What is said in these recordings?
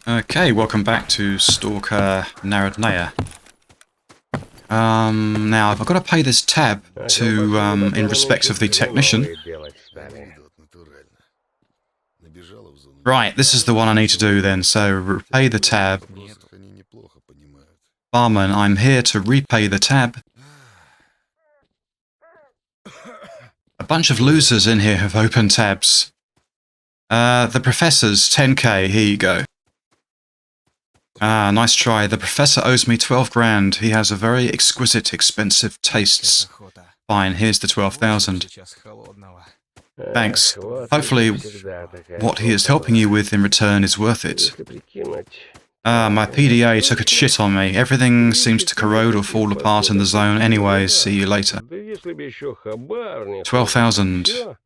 Okay, welcome back to Stalker Narodnaya. Now I've got to pay this tab to, in respect of the technician. Right, this is the one I need to do then, so repay the tab. Barman, I'm here to repay the tab. A bunch of losers in here have opened tabs. The professor's 10k, here you go. Ah, nice try. The professor owes me 12 grand. He has a very exquisite, expensive tastes. Fine, here's the 12,000. Thanks. Hopefully, what he is helping you with in return is worth it. My PDA took a shit on me. Everything seems to corrode or fall apart in the zone. Anyways, see you later. 12,000.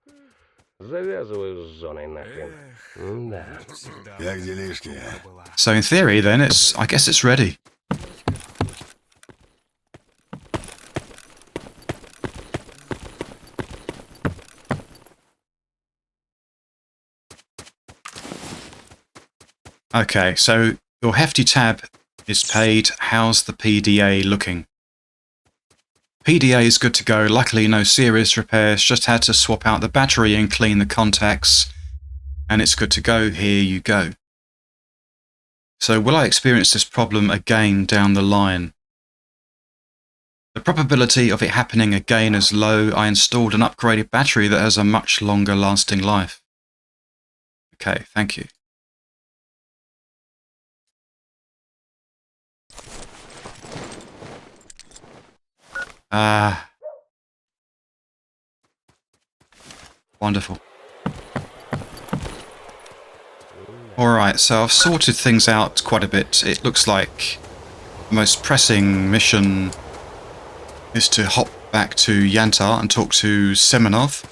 So in theory then, I guess it's ready. Okay, so your hefty tab is paid. How's the PDA looking? PDA is good to go. Luckily no serious repairs, just had to swap out the battery and clean the contacts, and it's good to go. Here you go. So will I experience this problem again down the line? The probability of it happening again is low. I installed an upgraded battery that has a much longer lasting life. Okay, thank you. Wonderful. Alright, so I've sorted things out quite a bit. It looks like the most pressing mission is to hop back to Yantar and talk to Semenov.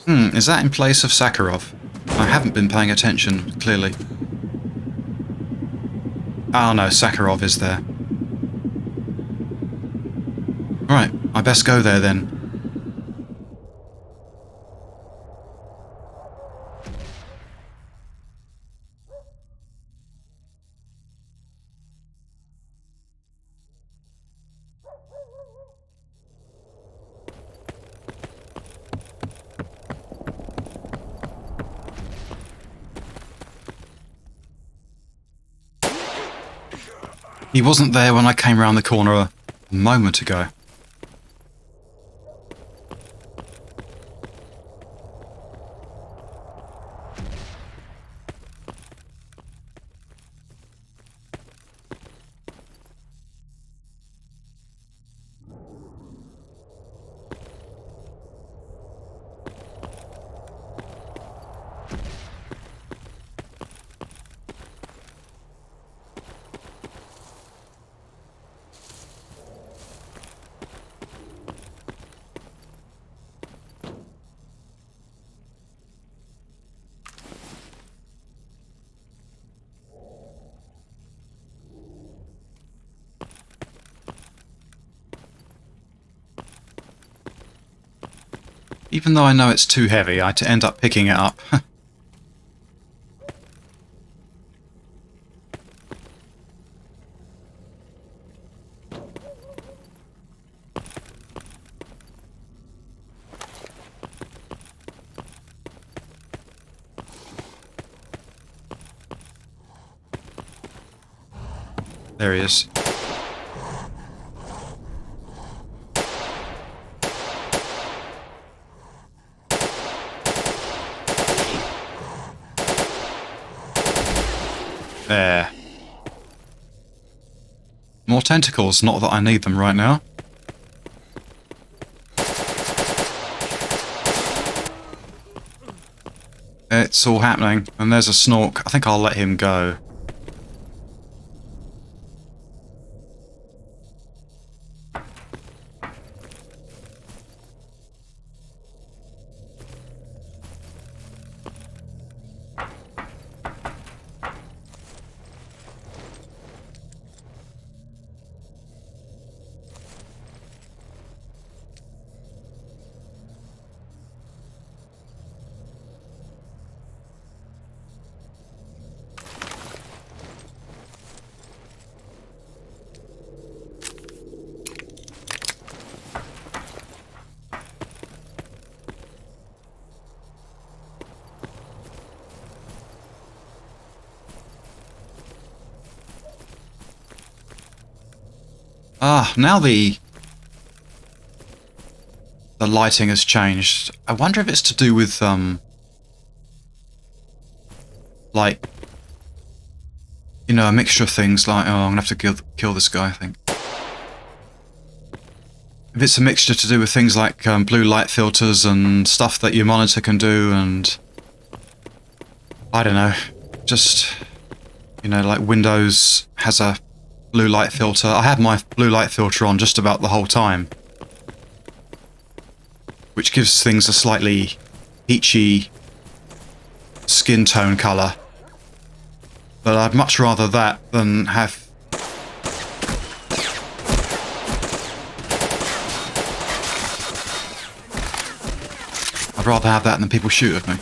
Is that in place of Sakharov? I haven't been paying attention, clearly. Oh no, Sakharov is there. Right, I best go there then. He wasn't there when I came around the corner a moment ago. Even though I know it's too heavy, I end up picking it up. There he is. There. More tentacles, not that I need them right now. It's all happening, and there's a snork. I think I'll let him go. Ah, now the lighting has changed. I wonder if it's to do with, like, you know, a mixture of things like, oh, I'm gonna have to kill this guy, I think. If it's a mixture to do with things like blue light filters and stuff that your monitor can do, and I don't know, just, you know, like Windows has a blue light filter. I had my blue light filter on just about the whole time, which gives things a slightly peachy skin tone colour. But I'd much rather that than have... I'd rather have that than people shoot at me.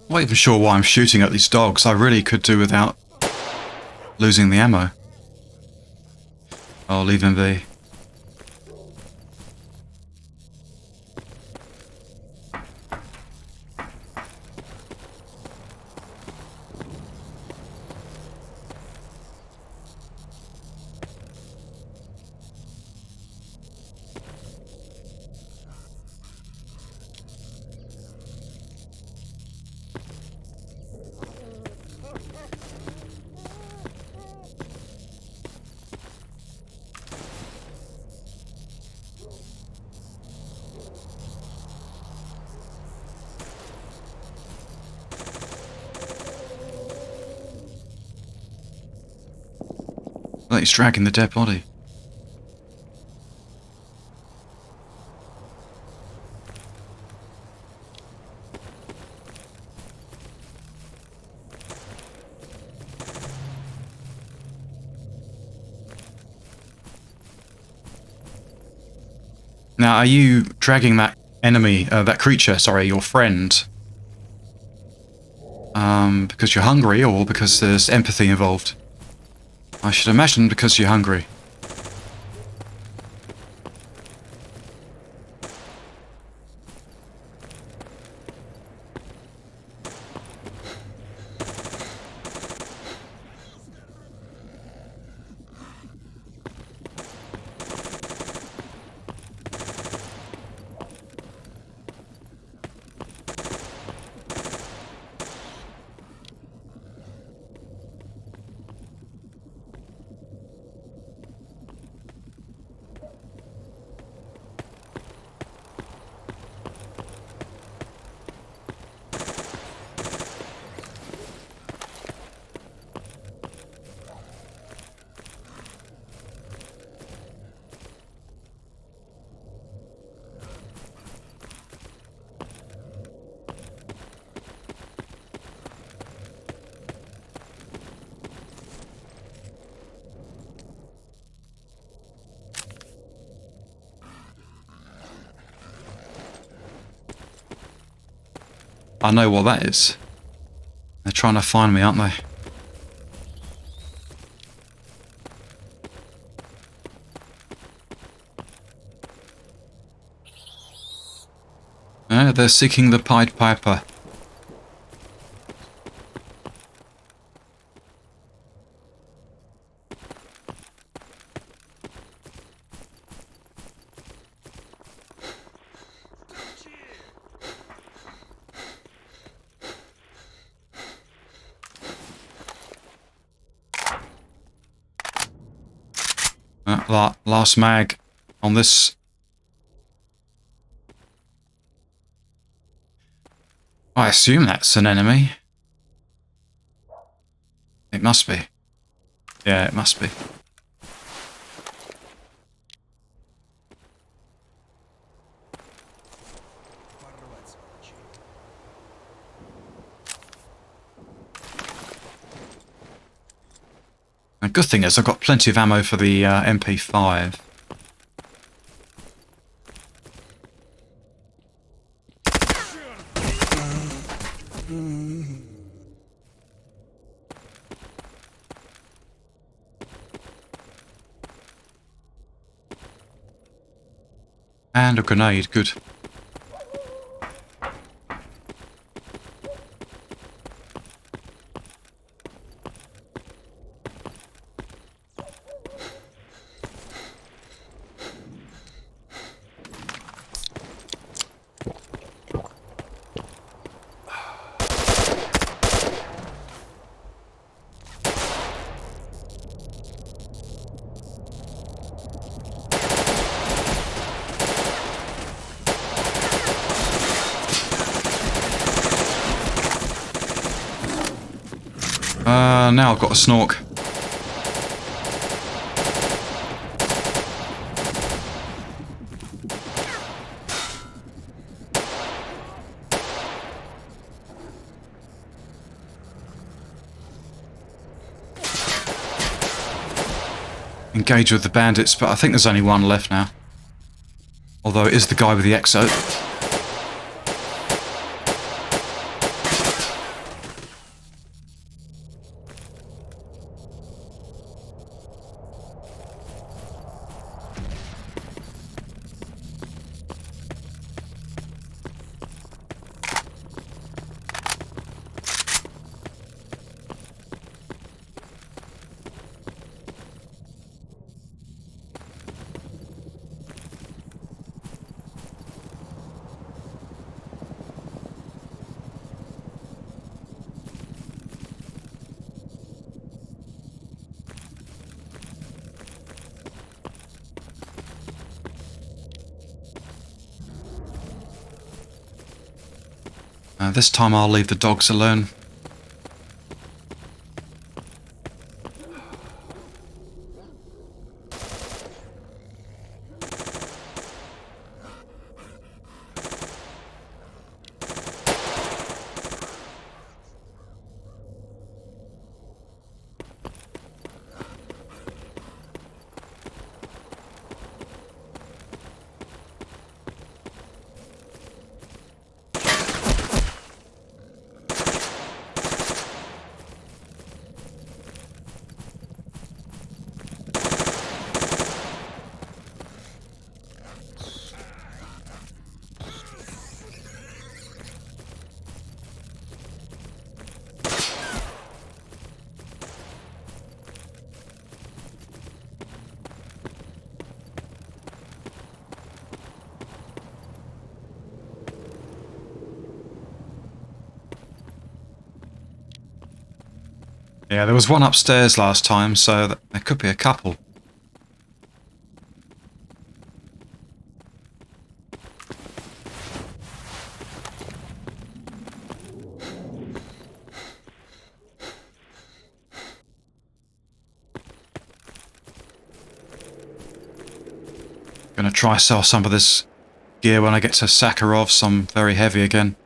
I'm not even sure why I'm shooting at these dogs. I really could do without losing the ammo. I'll leave him be. Like he's dragging the dead body. Now, are you dragging that enemy, that creature, sorry, your friend, because you're hungry or because there's empathy involved? I should imagine because you're hungry. I know what that is. They're trying to find me, aren't they? They're seeking the Pied Piper. Last mag on this. I assume that's an enemy. It must be. Yeah, it must be. The good thing is I've got plenty of ammo for the MP5. And a grenade, good. Now I've got a snork. Engage with the bandits, but I think there's only one left now. Although it is the guy with the exo. This time I'll leave the dogs alone. Yeah, there was one upstairs last time, so there could be a couple. Gonna try sell some of this gear when I get to Sakharov, some very heavy again.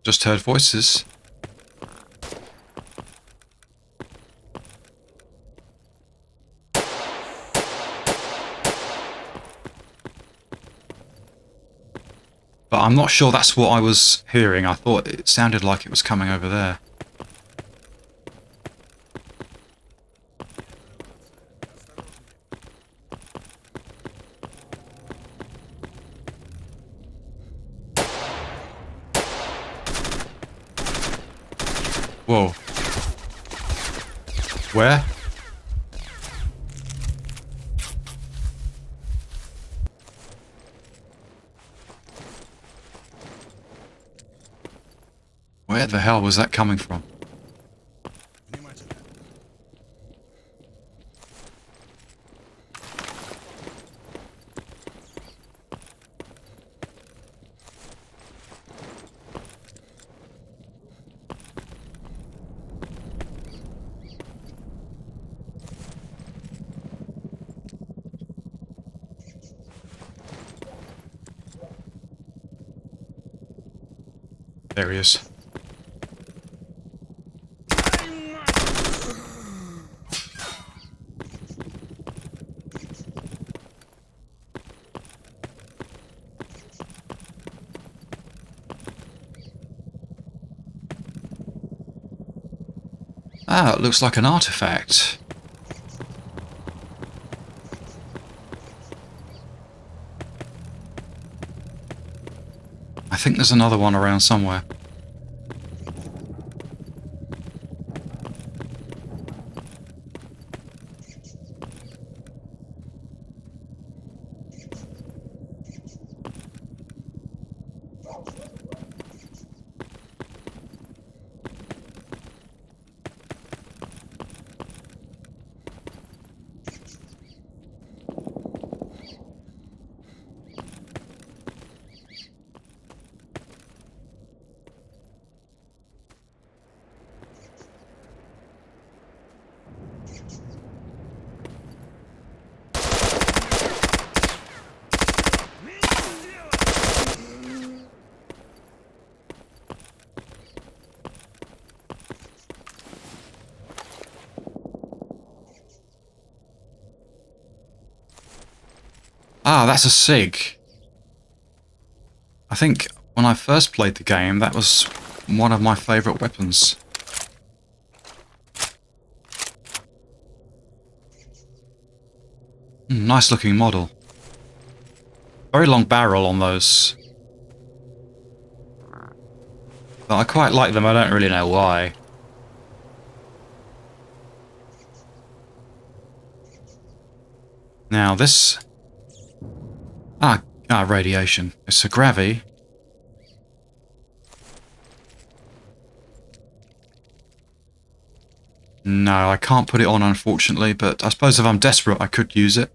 Just heard voices. But I'm not sure that's what I was hearing. I thought it sounded like it was coming over there. Whoa. Where? Where the hell was that coming from? There he is. Ah, it looks like an artifact. I think there's another one around somewhere. Ah, that's a SIG. I think when I first played the game, that was one of my favourite weapons. Nice looking model. Very long barrel on those. But I quite like them, I don't really know why. Now this... radiation. It's a gravity. No, I can't put it on, unfortunately, but I suppose if I'm desperate, I could use it.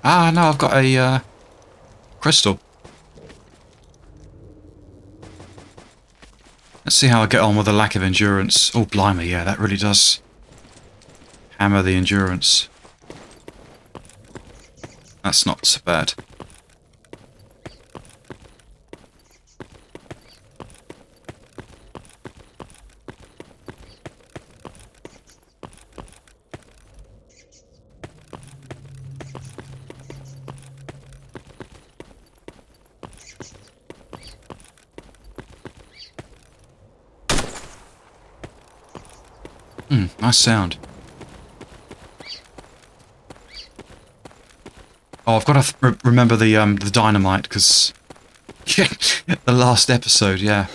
Ah, no, I've got a crystal. Let's see how I get on with the lack of endurance. Oh, blimey, yeah, that really does hammer the endurance. That's not so bad. Nice sound. Oh, I've got to remember the dynamite, because the last episode, yeah.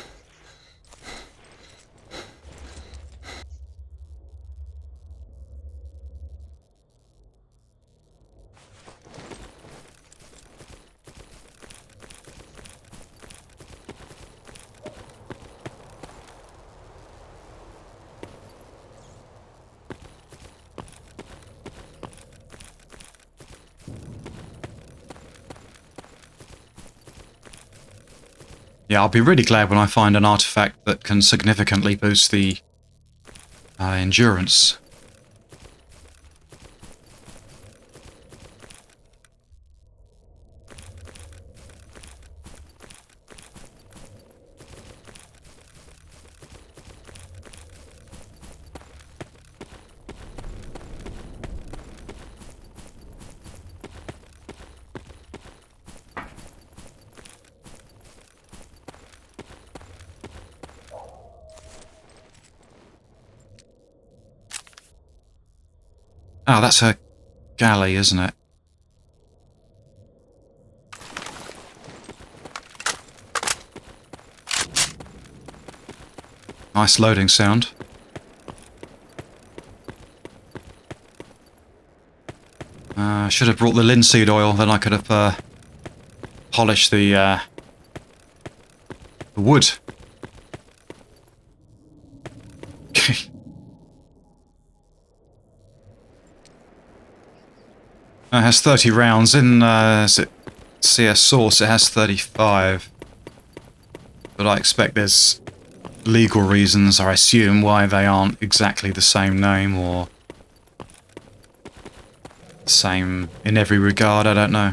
Yeah, I'll be really glad when I find an artifact that can significantly boost the endurance. Oh, that's a galley, isn't it? Nice loading sound. I should have brought the linseed oil, then I could have polished the wood. It has 30 rounds. In is it CS Source, it has 35. But I expect there's legal reasons, or I assume, why they aren't exactly the same name or same in every regard. I don't know.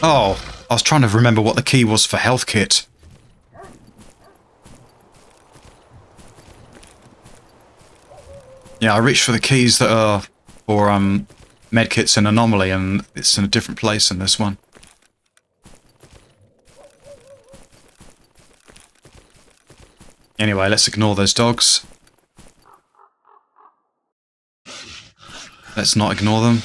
Oh, I was trying to remember what the key was for health kit. Yeah, I reached for the keys that are for medkits in Anomaly, and it's in a different place in this one. Anyway, let's ignore those dogs. Let's not ignore them.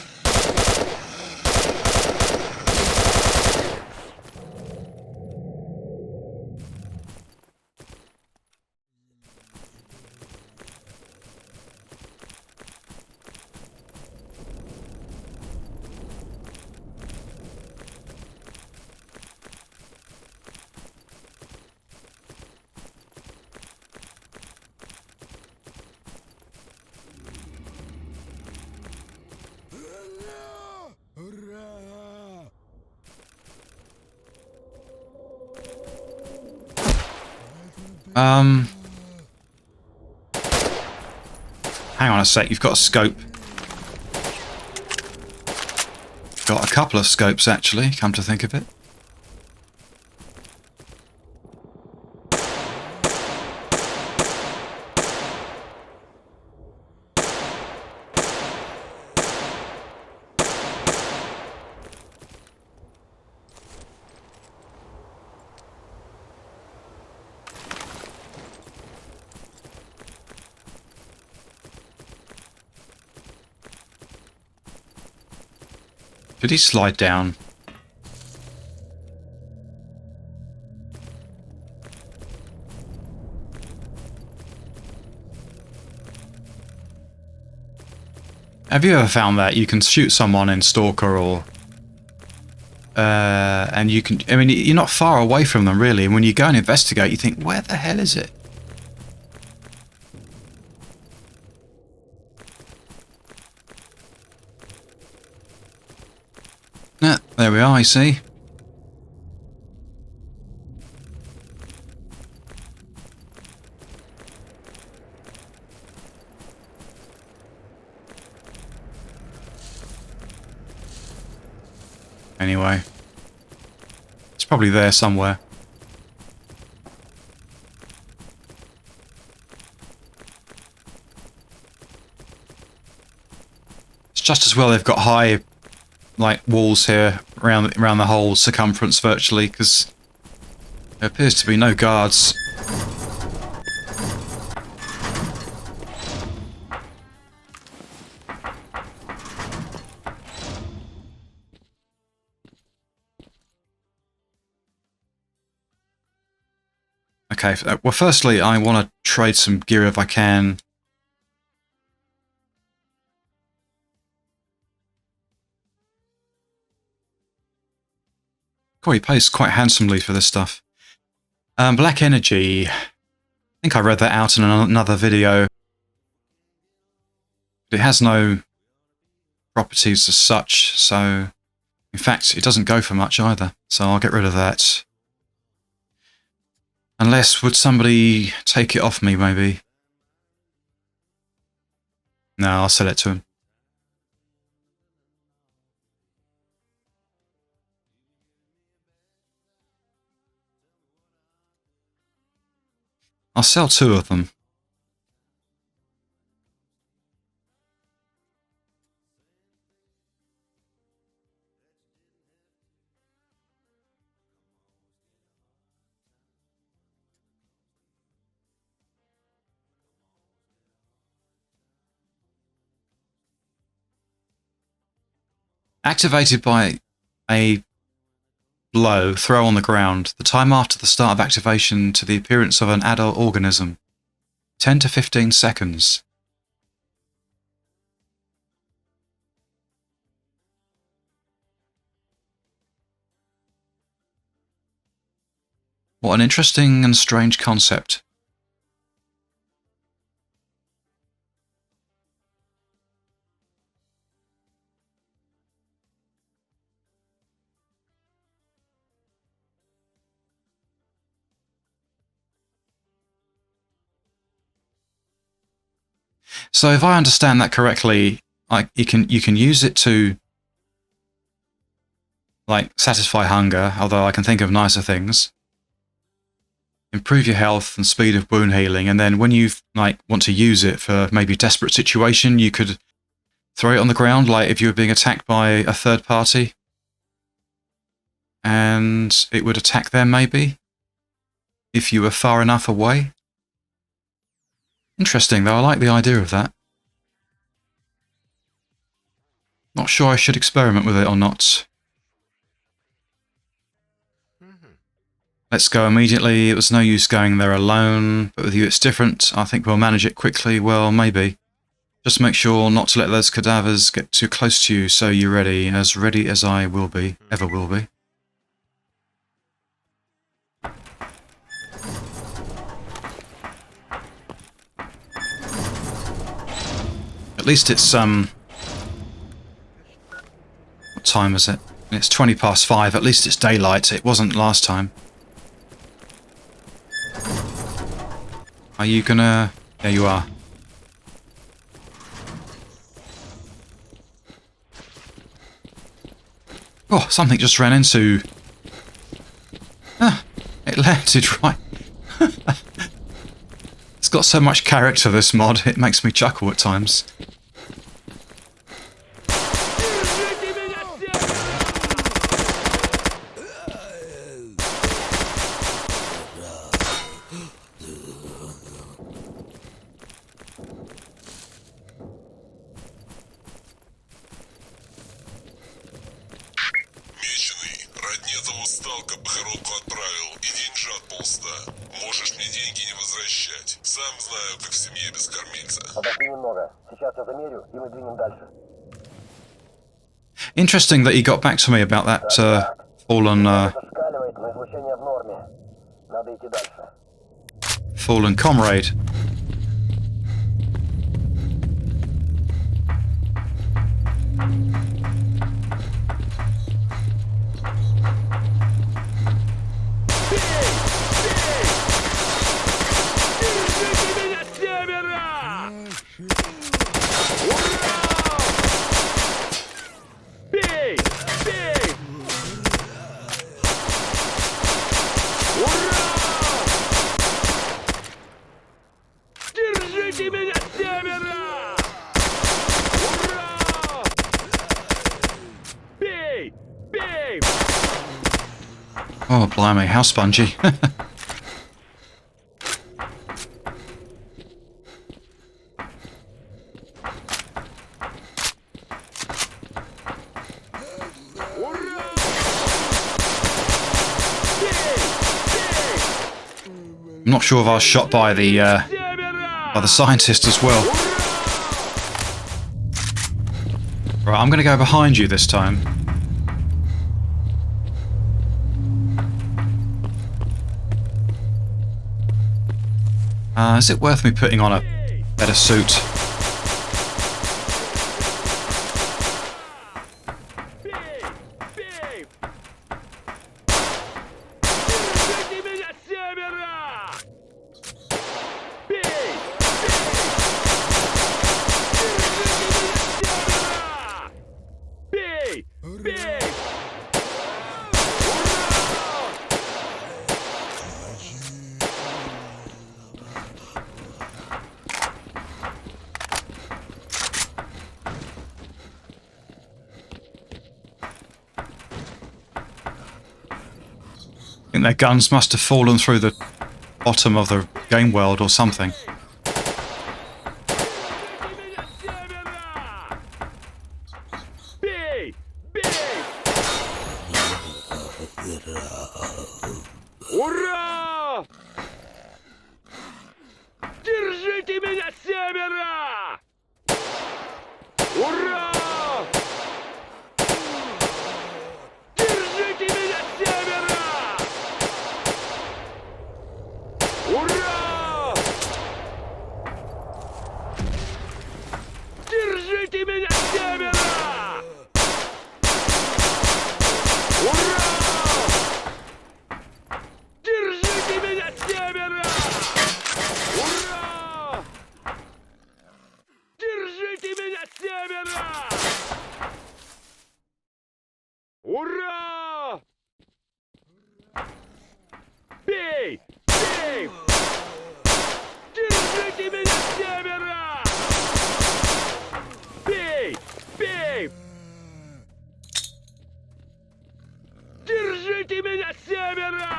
Hang on a sec, you've got a scope. Got a couple of scopes, actually, come to think of it. Did he slide down? Have you ever found that you can shoot someone in Stalker or... and you can... I mean, you're not far away from them, really. And when you go and investigate, you think, where the hell is it? Yeah, there we are, you see. Anyway. It's probably there somewhere. It's just as well they've got high, like, walls here around the whole circumference virtually, because there appears to be no guards. Okay, well, firstly, I want to trade some gear if I can. God, he pays quite handsomely for this stuff. Black energy. I think I read that out in another video. It has no properties as such, so... In fact, it doesn't go for much either, so I'll get rid of that. Unless, would somebody take it off me, maybe? No, I'll sell it to him. I'll sell 2 of them. Activated by a blow, throw on the ground. The time after the start of activation to the appearance of an adult organism. 10 to 15 seconds. What an interesting and strange concept. So if I understand that correctly, you can use it to like satisfy hunger, although I can think of nicer things. Improve your health and speed of wound healing, and then when you want to use it for maybe a desperate situation, you could throw it on the ground, like if you were being attacked by a third party, and it would attack them maybe if you were far enough away. Interesting though, I like the idea of that. Not sure I should experiment with it or not. Let's go immediately. It was no use going there alone, but with you it's different. I think we'll manage it quickly. Well, maybe. Just make sure not to let those cadavers get too close to you, so you're ready as I will be, ever will be. At least it's, what time is it? It's 20 past 5. At least it's daylight. It wasn't last time. Are you gonna... There you are. Oh, something just ran into... Ah, it landed right... It's got so much character, this mod, it makes me chuckle at times. Interesting that he got back to me about that fallen comrade. Oh, blimey, how spongy. I'm not sure if I was shot by the scientist as well. Right, I'm going to go behind you this time. Is it worth me putting on a better suit? think their guns must have fallen through the bottom of the game world or something. Ура! Держите меня, семеро! Ура! Держите меня, семеро! Ура! Держите меня, семеро! Ура! Держите меня, семеро! Ура! Держите меня, семеро! Ура! Бей! Бей! Держите меня, семеро! Бей! Бей! Держите меня, семеро!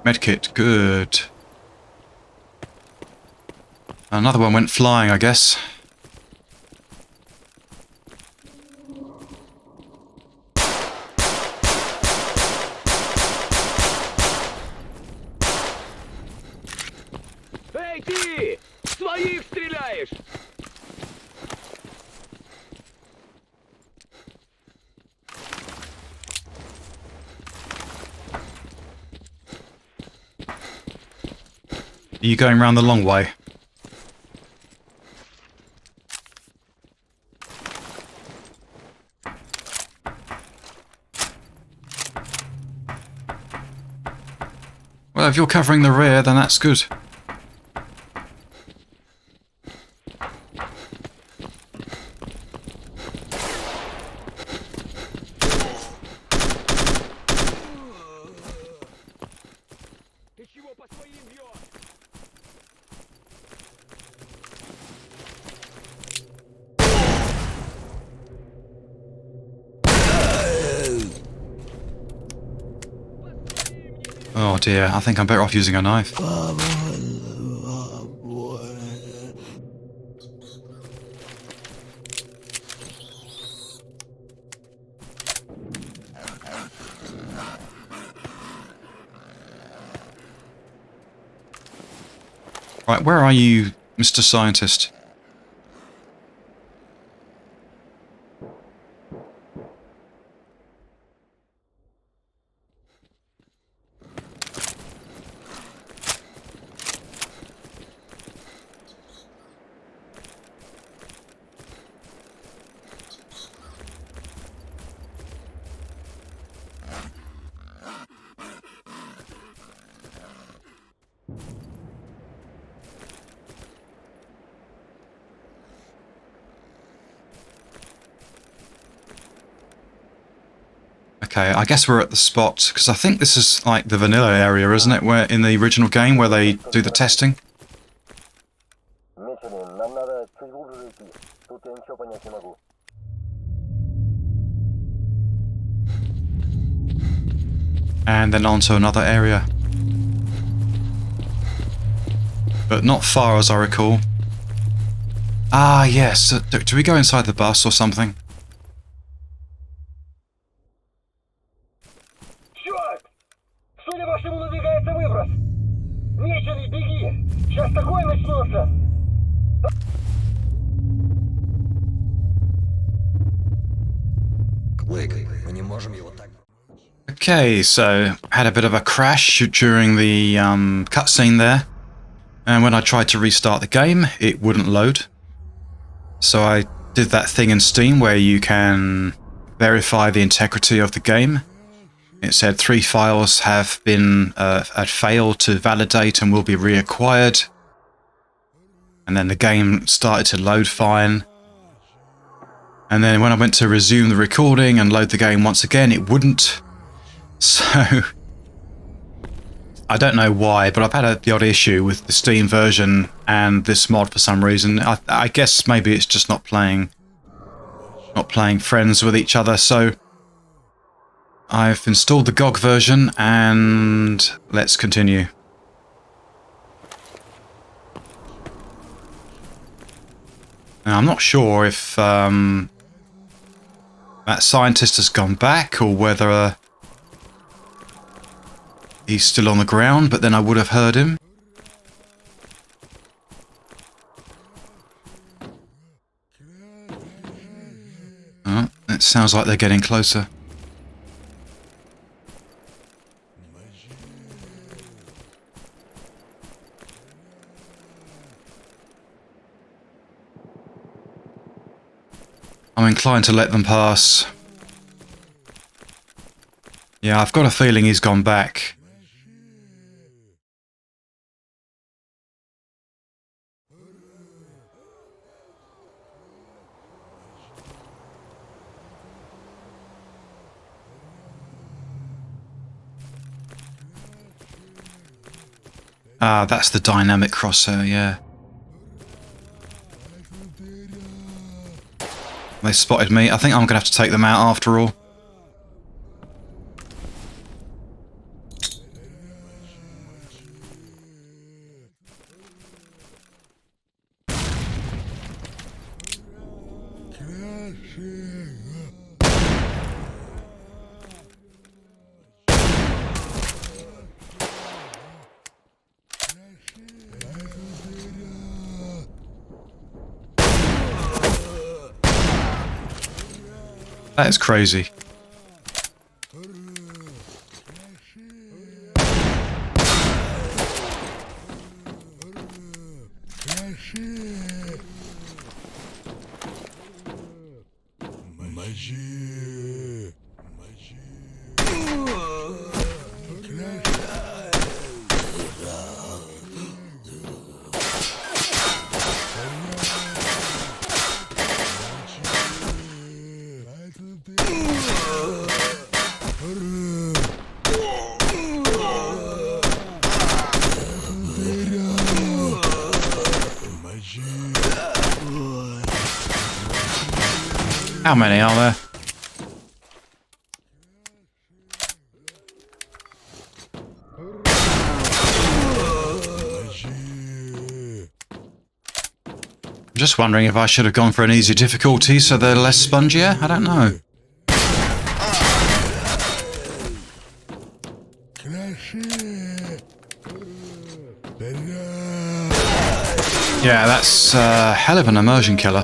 Medkit, good. Another one went flying, I guess. Эй, ты! Своих стреляешь! Are you going round the long way? Well, if you're covering the rear, then that's good. Ты чего по своим бьешь? Oh dear, I think I'm better off using a knife. Right, where are you, Mr. Scientist? Okay, I guess we're at the spot, because I think this is like the vanilla area, isn't it? Where in the original game where they do the testing. And then on to another area. But not far as I recall. Ah, yes. Do we go inside the bus or something? Черт! Судя по всему, надвигается выброс. Меченый, беги! Сейчас такое начнется! Мы не можем его так. Okay, so had a bit of a crash during the cutscene there. And when I tried to restart the game, it wouldn't load. So I did that thing in Steam where you can verify the integrity of the game. It said 3 files have been had failed to validate and will be reacquired. And then the game started to load fine. And then when I went to resume the recording and load the game once again, it wouldn't. So I don't know why, but I've had the odd issue with the Steam version and this mod for some reason. I guess maybe it's just not playing friends with each other. So I've installed the GOG version and let's continue. Now, I'm not sure if that scientist has gone back or whether he's still on the ground, but then I would have heard him. Oh, it sounds like they're getting closer. I'm inclined to let them pass. Yeah, I've got a feeling he's gone back. Ah, that's the dynamic crosshair, yeah. They spotted me. I think I'm going to have to take them out after all. That is crazy. How many are there? I'm just wondering if I should have gone for an easy difficulty so they're less spongier. I don't know. Yeah, that's a hell of an immersion killer.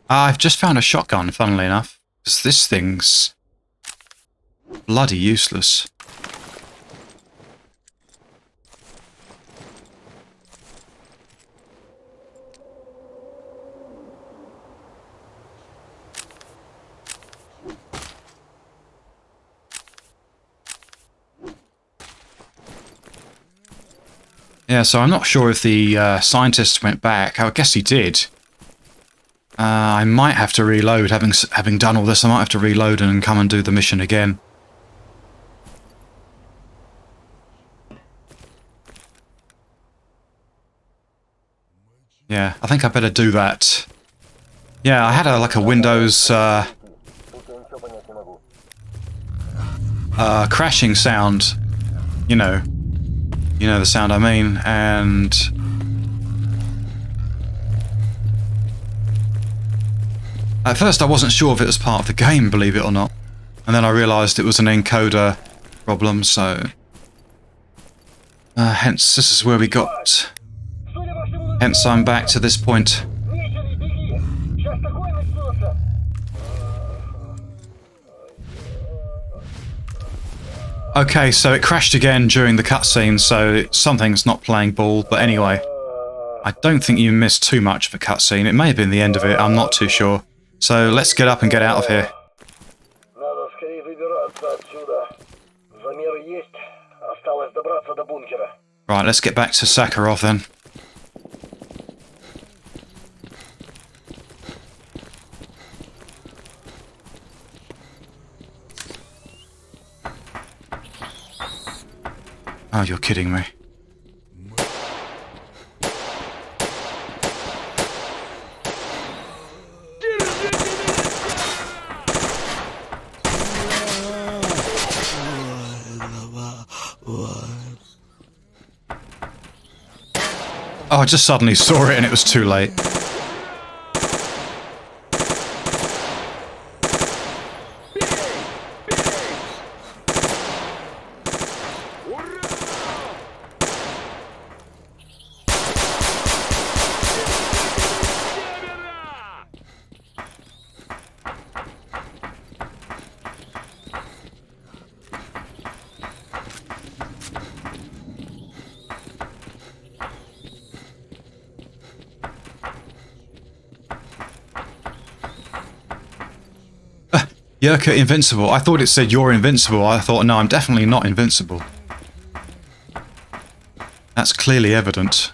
I've just found a shotgun, funnily enough, because this thing's bloody useless. Yeah, so I'm not sure if the scientist went back. I guess he did. I might have to reload. Having done all this, I might have to reload and come and do the mission again. Yeah, I think I better do that. Yeah, I had like a Windows crashing sound. You know the sound I mean, and at first I wasn't sure if it was part of the game, believe it or not. And then I realised it was an encoder problem, so... hence, this is where we got... Hence, I'm back to this point. Меченый, беги! Сейчас такое начнется! Okay, so it crashed again during the cutscene, so something's not playing ball, but anyway. I don't think you missed too much of a cutscene. It may have been the end of it, I'm not too sure. So let's get up and get out of here. Надо скорее выбираться отсюда. Замеры есть. Осталось добраться до бункера. Right, let's get back to Sakharov then. Oh, you're kidding me. Oh, I just suddenly saw it and it was too late. Yerka invincible. I thought it said you're invincible. I thought, no, I'm definitely not invincible. That's clearly evident.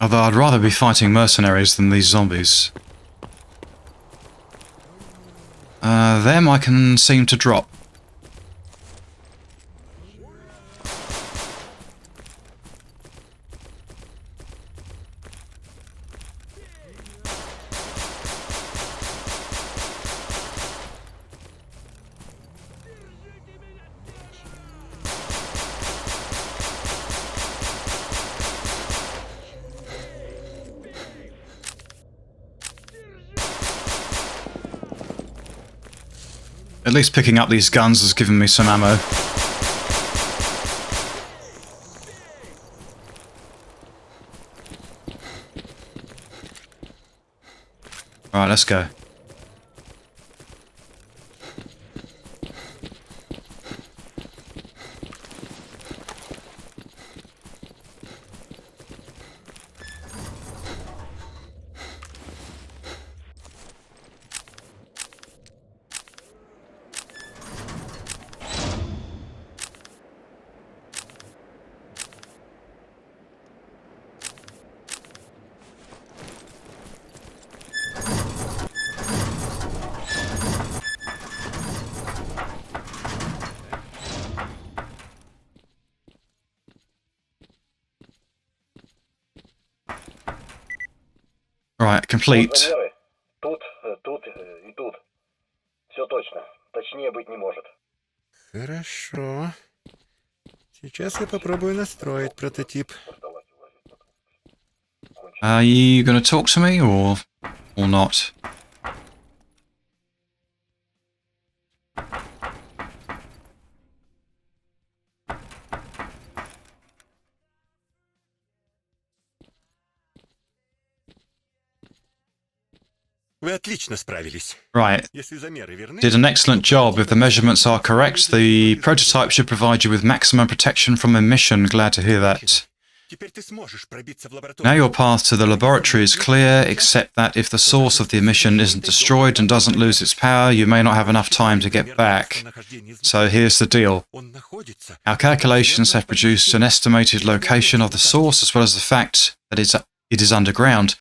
Although I'd rather be fighting mercenaries than these zombies. Them I can seem to drop. At least picking up these guns has given me some ammo. Alright, let's go. Right, complete. Замеры. Тут, тут и тут. Все точно. Точнее быть не может. Хорошо. Сейчас я попробую настроить прототип. Are you going to talk to me or not? Вы отлично справились. Right. Если замеры верны, Did an excellent job. If the measurements are correct, the prototype should provide you with maximum protection from emission. Glad to hear that. теперь ты сможешь пробиться в Now лабораторию. your path to the laboratory is clear, except that if the source of the emission isn't destroyed and doesn't lose its power, you may not have enough time to get back. So here's the deal. Он находится. Our calculations have produced an estimated location of the source as well as the fact that it is underground.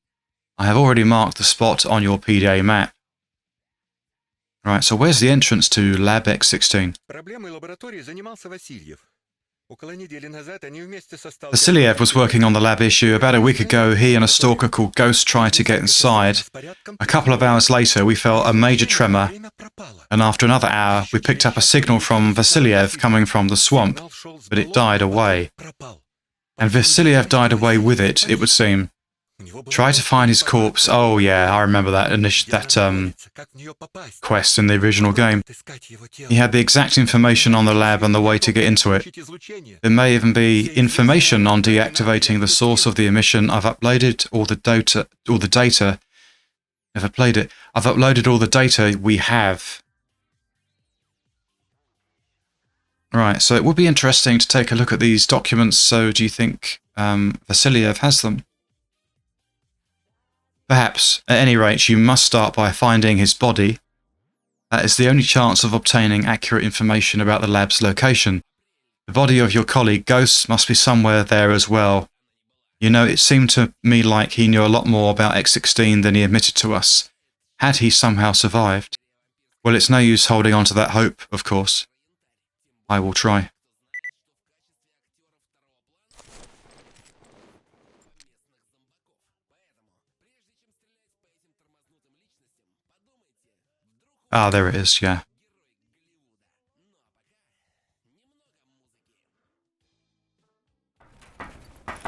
I have already marked the spot on your PDA map. Right, so where's the entrance to Lab X16? Проблемой лаборатории занимался Васильев. Около недели назад они вместе со сталкером. Vasiliev was working on the lab issue. About a week ago, he and a stalker called Ghost tried to get inside. A couple of hours later, we felt a major tremor, and after another hour, we picked up a signal from Vasiliev coming from the swamp, but it died away. And Vasiliev died away with it, it would seem. Try to find his corpse. Oh yeah, I remember that quest in the original game. He had the exact information on the lab and the way to get into it. There may even be information on deactivating the source of the emission. I've uploaded all the data. Never played it. I've uploaded all the data we have. Right, so it would be interesting to take a look at these documents. So do you think Vasiliev has them? Perhaps. At any rate, you must start by finding his body. That is the only chance of obtaining accurate information about the lab's location. The body of your colleague, Ghost, must be somewhere there as well. You know, it seemed to me like he knew a lot more about X-16 than he admitted to us. Had he somehow survived? Well, it's no use holding on to that hope, of course. I will try. Ah, there it is, yeah.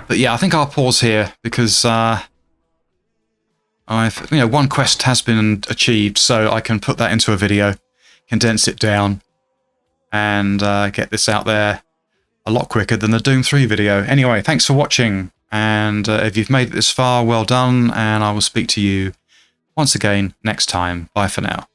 But yeah, I think I'll pause here because one quest has been achieved, so I can put that into a video, condense it down, and get this out there a lot quicker than the Doom 3 video. Anyway, thanks for watching, and if you've made it this far, well done, and I will speak to you once again next time. Bye for now.